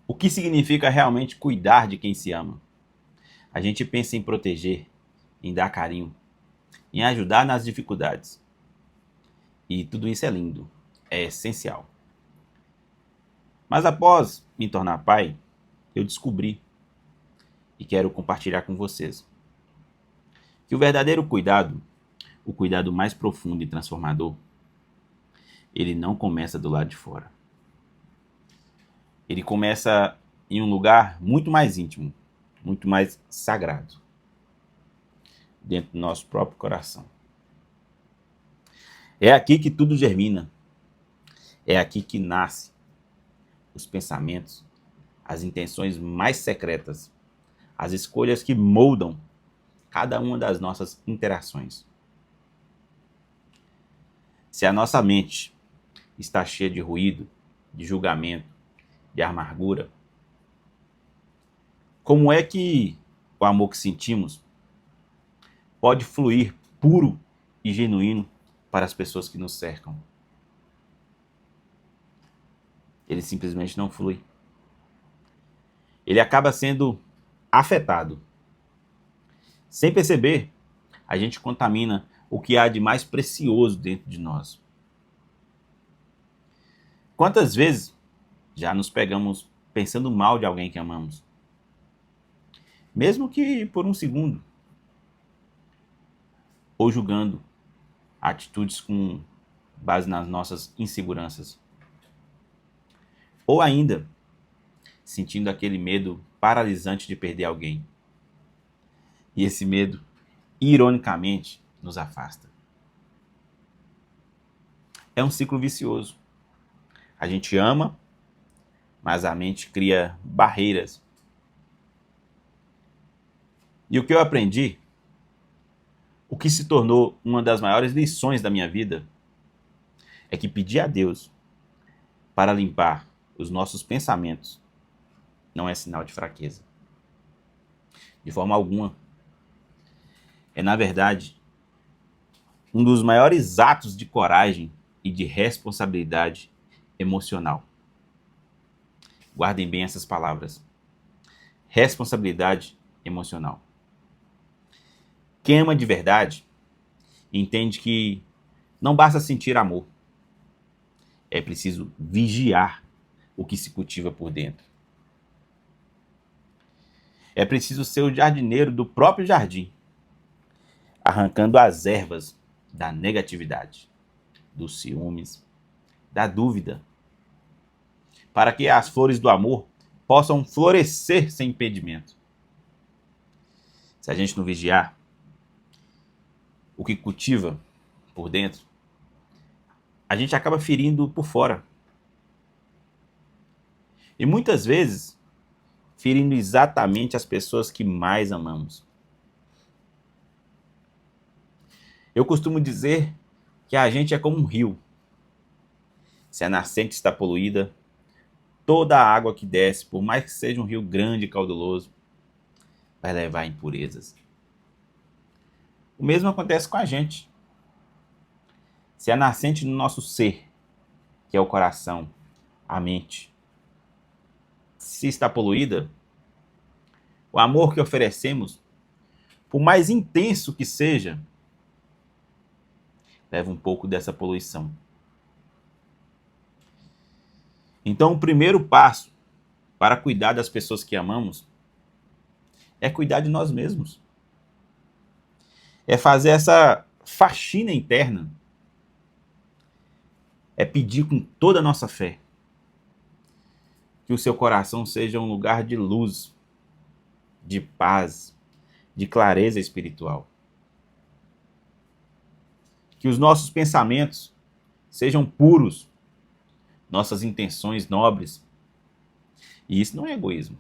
O que significa realmente cuidar de quem se ama? A gente pensa em proteger, em dar carinho, em ajudar nas dificuldades. E tudo isso é lindo, é essencial. Mas após me tornar pai, eu descobri e quero compartilhar com vocês que o verdadeiro cuidado, o cuidado mais profundo e transformador, ele não começa do lado de fora. Ele começa em um lugar muito mais íntimo, muito mais sagrado, dentro do nosso próprio coração. É aqui que tudo germina, é aqui que nasce os pensamentos, as intenções mais secretas, as escolhas que moldam cada uma das nossas interações. Se a nossa mente está cheia de ruído, de julgamento, de amargura, como é que o amor que sentimos pode fluir puro e genuíno para as pessoas que nos cercam? Ele simplesmente não flui. Ele acaba sendo afetado. Sem perceber, a gente contamina o que há de mais precioso dentro de nós. Quantas vezes já nos pegamos pensando mal de alguém que amamos? Mesmo que por um segundo. Ou julgando atitudes com base nas nossas inseguranças. Ou ainda, sentindo aquele medo paralisante de perder alguém. E esse medo, ironicamente, nos afasta. É um ciclo vicioso. A gente ama, mas a mente cria barreiras. E o que eu aprendi, o que se tornou uma das maiores lições da minha vida, é que pedir a Deus para limpar os nossos pensamentos não é sinal de fraqueza. De forma alguma. É, na verdade, um dos maiores atos de coragem e de responsabilidade emocional. Guardem bem essas palavras. Responsabilidade emocional. Quem ama de verdade entende que não basta sentir amor. É preciso vigiar o que se cultiva por dentro. É preciso ser o jardineiro do próprio jardim, arrancando as ervas da negatividade, dos ciúmes, da dúvida, para que as flores do amor possam florescer sem impedimento. Se a gente não vigiar o que cultiva por dentro, a gente acaba ferindo por fora. E muitas vezes, ferindo exatamente as pessoas que mais amamos. Eu costumo dizer que a gente é como um rio. Se a nascente está poluída, toda a água que desce, por mais que seja um rio grande e caudaloso, vai levar impurezas. O mesmo acontece com a gente. Se a nascente do nosso ser, que é o coração, a mente, se está poluída, o amor que oferecemos, por mais intenso que seja, leva um pouco dessa poluição. Então, o primeiro passo para cuidar das pessoas que amamos é cuidar de nós mesmos. É fazer essa faxina interna. É pedir com toda a nossa fé que o seu coração seja um lugar de luz, de paz, de clareza espiritual. Que os nossos pensamentos sejam puros, nossas intenções nobres. E isso não é egoísmo.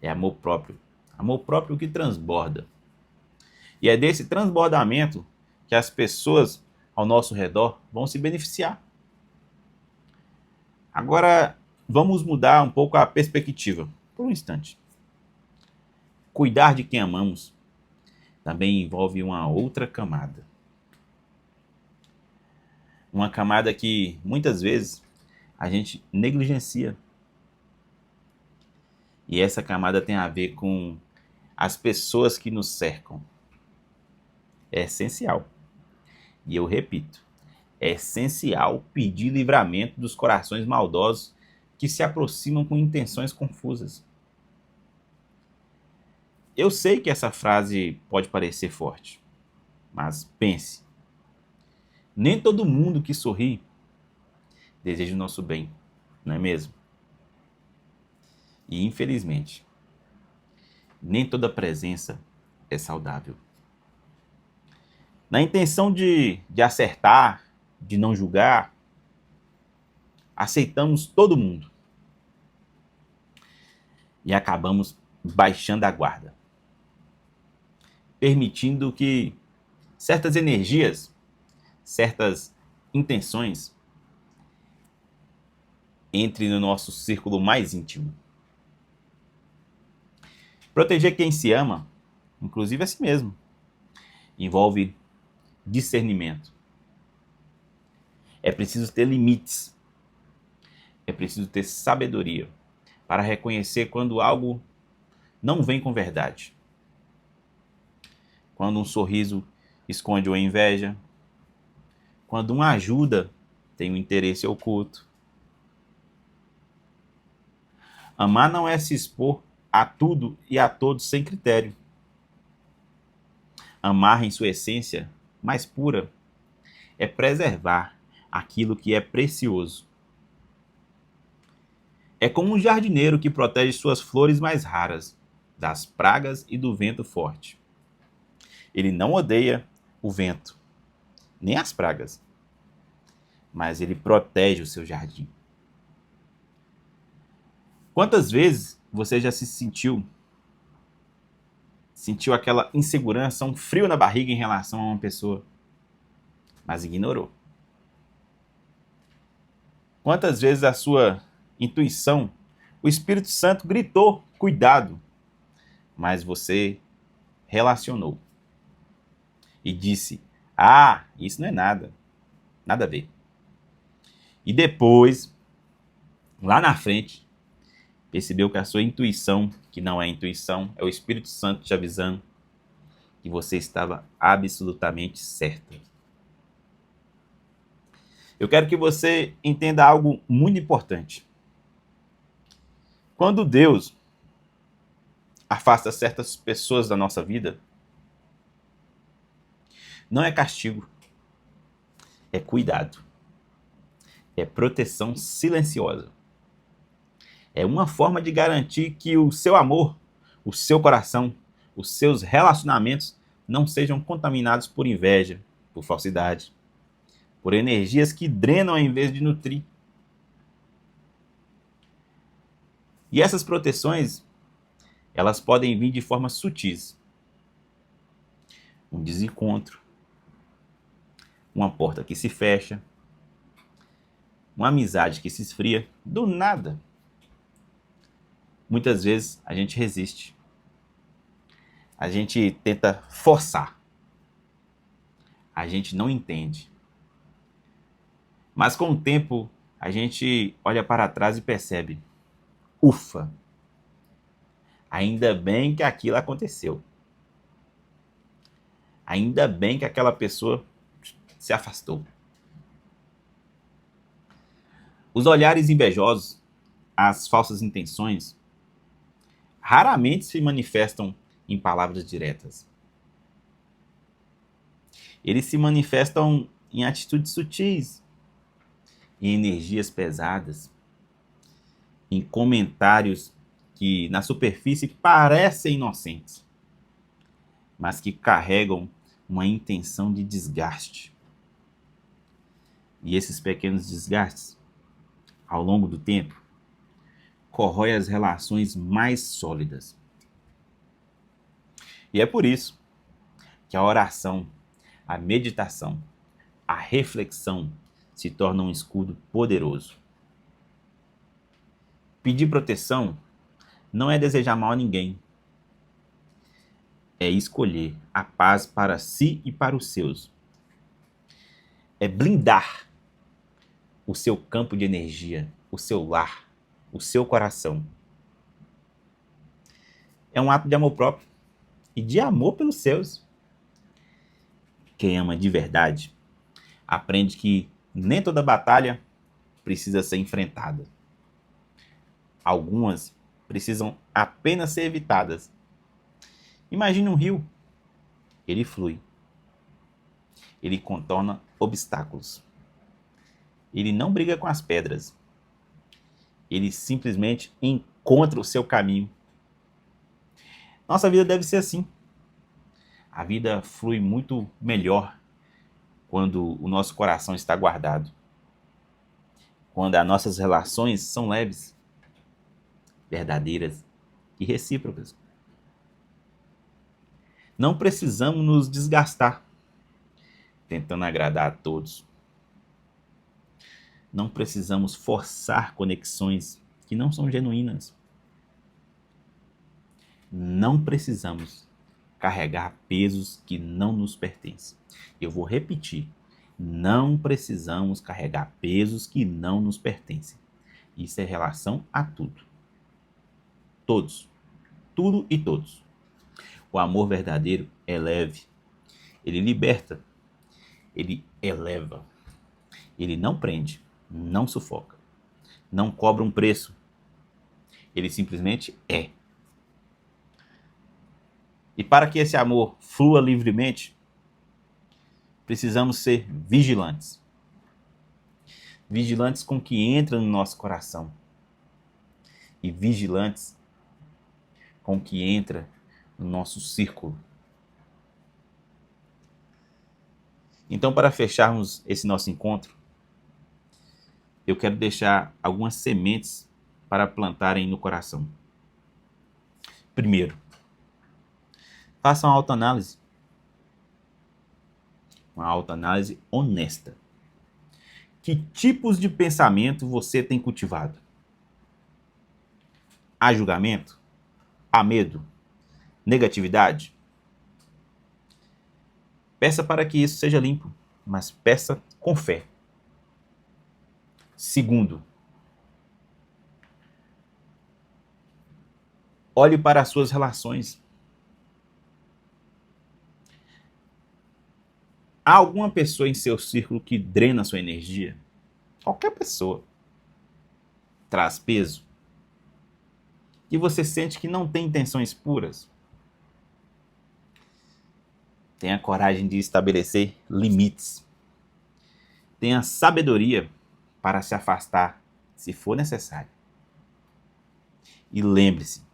É amor próprio. Amor próprio que transborda. E é desse transbordamento que as pessoas ao nosso redor vão se beneficiar. Agora, vamos mudar um pouco a perspectiva, por um instante. Cuidar de quem amamos também envolve uma outra camada. Uma camada que, muitas vezes, a gente negligencia. E essa camada tem a ver com as pessoas que nos cercam. É essencial. E eu repito, é essencial pedir livramento dos corações maldosos que se aproximam com intenções confusas. Eu sei que essa frase pode parecer forte, mas pense. Nem todo mundo que sorri deseja o nosso bem, não é mesmo? E infelizmente, nem toda presença é saudável. Na intenção de acertar, de não julgar, aceitamos todo mundo e acabamos baixando a guarda, permitindo que certas energias, certas intenções entrem no nosso círculo mais íntimo. Proteger quem se ama, inclusive a si mesmo, envolve discernimento. É preciso ter limites. É preciso ter sabedoria para reconhecer quando algo não vem com verdade. Quando um sorriso esconde uma inveja. Quando uma ajuda tem um interesse oculto. Amar não é se expor a tudo e a todos sem critério. Amar em sua essência mais pura é preservar aquilo que é precioso. É como um jardineiro que protege suas flores mais raras das pragas e do vento forte. Ele não odeia o vento, nem as pragas, mas ele protege o seu jardim. Quantas vezes você já se sentiu aquela insegurança, um frio na barriga em relação a uma pessoa, mas ignorou? Quantas vezes a sua intuição, o Espírito Santo gritou, cuidado, mas você relacionou e disse, isso não é nada, nada a ver. E depois, lá na frente, percebeu que a sua intuição, que não é intuição, é o Espírito Santo te avisando que você estava absolutamente certa. Eu quero que você entenda algo muito importante. Quando Deus afasta certas pessoas da nossa vida, não é castigo, é cuidado, é proteção silenciosa. É uma forma de garantir que o seu amor, o seu coração, os seus relacionamentos não sejam contaminados por inveja, por falsidade, por energias que drenam ao invés de nutrir. E essas proteções, elas podem vir de formas sutis. Um desencontro, uma porta que se fecha, uma amizade que se esfria, do nada. Muitas vezes a gente resiste. A gente tenta forçar. A gente não entende. Mas com o tempo, a gente olha para trás e percebe: ufa, ainda bem que aquilo aconteceu. Ainda bem que aquela pessoa se afastou. Os olhares invejosos, as falsas intenções, raramente se manifestam em palavras diretas. Eles se manifestam em atitudes sutis, em energias pesadas, em comentários que na superfície parecem inocentes, mas que carregam uma intenção de desgaste. E esses pequenos desgastes, ao longo do tempo, corrói as relações mais sólidas. E é por isso que a oração, a meditação, a reflexão se tornam um escudo poderoso. Pedir proteção não é desejar mal a ninguém. É escolher a paz para si e para os seus. É blindar o seu campo de energia, o seu lar, o seu coração. é um ato de amor próprio e de amor pelos seus. Quem ama de verdade aprende que nem toda batalha precisa ser enfrentada. Algumas precisam apenas ser evitadas. Imagine um rio. Ele flui. Ele contorna obstáculos. Ele não briga com as pedras. Ele simplesmente encontra o seu caminho. Nossa vida deve ser assim. A vida flui muito melhor quando o nosso coração está guardado. Quando as nossas relações são leves, verdadeiras e recíprocas. Não precisamos nos desgastar tentando agradar a todos. Não precisamos forçar conexões que não são genuínas. Não precisamos carregar pesos que não nos pertencem. Eu vou repetir. Não precisamos carregar pesos que não nos pertencem. Isso é relação a tudo. Todos. Tudo e todos. O amor verdadeiro é leve. Ele liberta. Ele eleva. Ele não prende. Não sufoca. Não cobra um preço. Ele simplesmente é. E para que esse amor flua livremente, precisamos ser vigilantes. Vigilantes com o que entra no nosso coração. E vigilantes com o que entra no nosso círculo. Então, para fecharmos esse nosso encontro, eu quero deixar algumas sementes para plantarem no coração. Primeiro, faça uma autoanálise. Uma autoanálise honesta. Que tipos de pensamento você tem cultivado? Há julgamento? Há medo? Negatividade? Peça para que isso seja limpo, mas peça com fé. Segundo, olhe para as suas relações. Há alguma pessoa em seu círculo que drena sua energia? Qualquer pessoa traz peso? E você sente que não tem intenções puras? Tenha coragem de estabelecer limites. Tenha sabedoria para se afastar se for necessário. E lembre-se,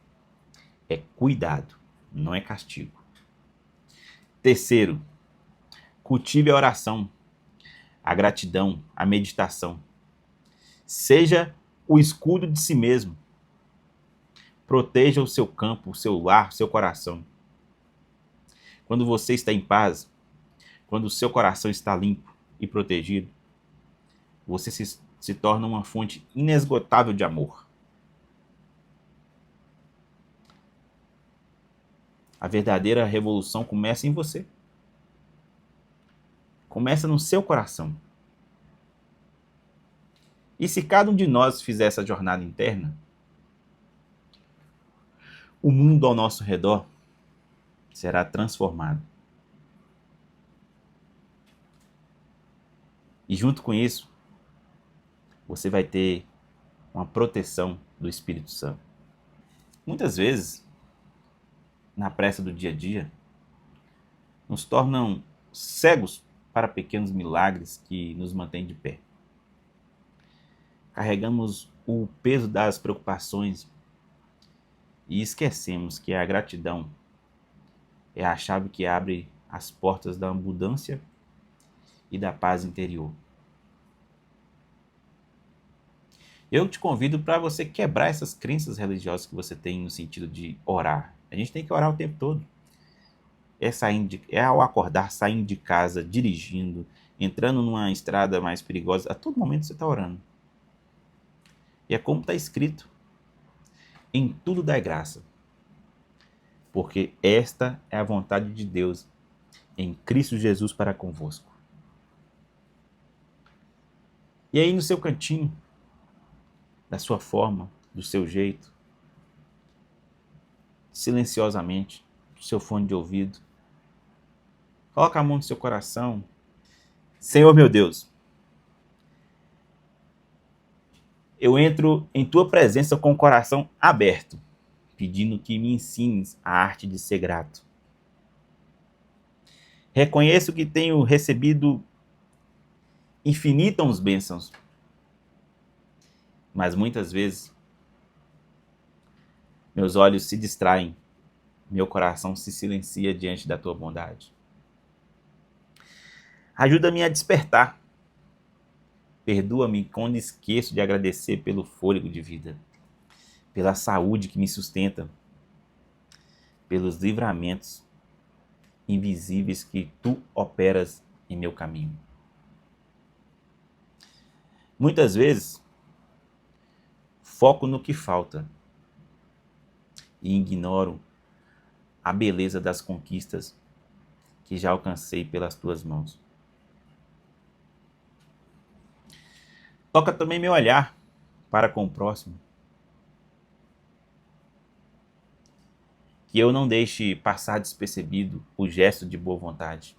é cuidado, não é castigo. Terceiro, cultive a oração, a gratidão, a meditação. Seja o escudo de si mesmo. Proteja o seu campo, o seu lar, o seu coração. Quando você está em paz, quando o seu coração está limpo e protegido, você se torna uma fonte inesgotável de amor. A verdadeira revolução começa em você. Começa no seu coração. E se cada um de nós fizer essa jornada interna, o mundo ao nosso redor será transformado. E junto com isso, você vai ter uma proteção do Espírito Santo. Muitas vezes, na pressa do dia a dia, nos tornam cegos para pequenos milagres que nos mantêm de pé. Carregamos o peso das preocupações e esquecemos que a gratidão é a chave que abre as portas da abundância e da paz interior. Eu te convido para você quebrar essas crenças religiosas que você tem no sentido de orar. A gente tem que orar o tempo todo. É ao acordar, saindo de casa, dirigindo, entrando numa estrada mais perigosa, a todo momento você está orando. E é como está escrito: em tudo dai graça, porque esta é a vontade de Deus em Cristo Jesus para convosco. E aí no seu cantinho, da sua forma, do seu jeito, silenciosamente, no seu fone de ouvido. Coloca a mão no seu coração. Senhor meu Deus, eu entro em tua presença com o coração aberto, pedindo que me ensines a arte de ser grato. Reconheço que tenho recebido infinitas bênçãos, mas muitas vezes meus olhos se distraem, meu coração se silencia diante da tua bondade. Ajuda-me a despertar. Perdoa-me quando esqueço de agradecer pelo fôlego de vida, pela saúde que me sustenta, pelos livramentos invisíveis que tu operas em meu caminho. Muitas vezes, foco no que falta e ignoro a beleza das conquistas que já alcancei pelas tuas mãos. Toca também meu olhar para com o próximo, que eu não deixe passar despercebido o gesto de boa vontade,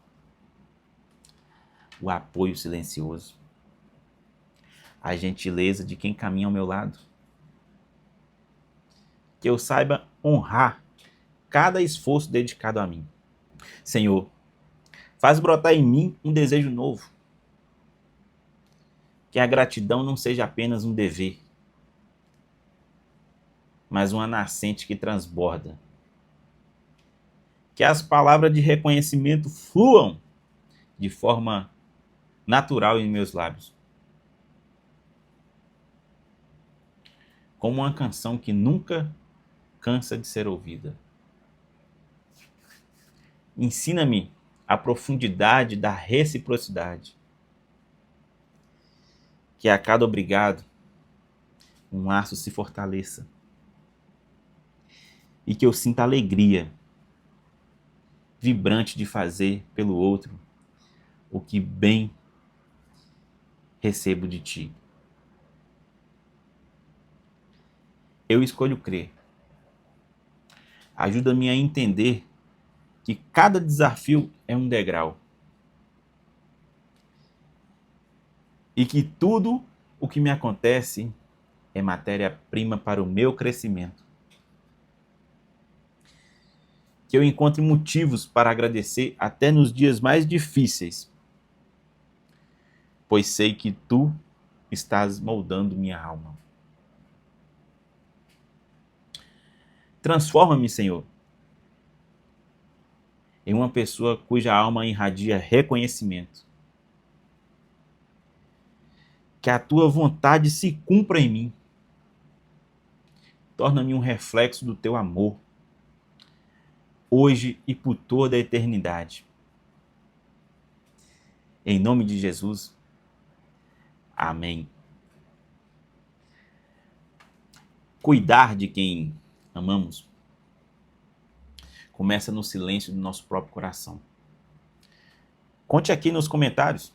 o apoio silencioso, a gentileza de quem caminha ao meu lado. Que eu saiba honrar cada esforço dedicado a mim. Senhor, faz brotar em mim um desejo novo. Que a gratidão não seja apenas um dever, mas uma nascente que transborda. Que as palavras de reconhecimento fluam de forma natural em meus lábios. Como uma canção que nunca cansa de ser ouvida. Ensina-me a profundidade da reciprocidade. Que a cada obrigado, um laço se fortaleça. E que eu sinta alegria vibrante de fazer pelo outro o que bem recebo de ti. Eu escolho crer. Ajuda-me a entender que cada desafio é um degrau. E que tudo o que me acontece é matéria-prima para o meu crescimento. Que eu encontre motivos para agradecer até nos dias mais difíceis, pois sei que tu estás moldando minha alma. Transforma-me, Senhor, em uma pessoa cuja alma irradia reconhecimento. Que a tua vontade se cumpra em mim. Torna-me um reflexo do teu amor, hoje e por toda a eternidade. Em nome de Jesus. Amém. Cuidar de quem amamos começa no silêncio do nosso próprio coração. Conte aqui nos comentários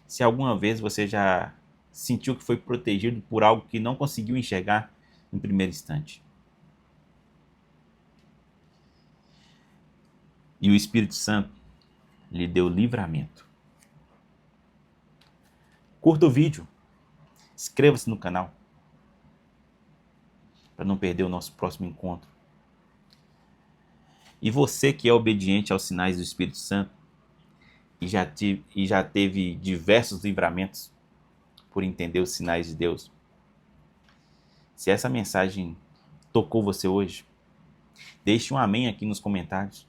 se alguma vez você já sentiu que foi protegido por algo que não conseguiu enxergar no primeiro instante. E o Espírito Santo lhe deu livramento. Curta o vídeo, inscreva-se no canal para não perder o nosso próximo encontro. E você que é obediente aos sinais do Espírito Santo e já teve diversos livramentos por entender os sinais de Deus, se essa mensagem tocou você hoje, deixe um amém aqui nos comentários.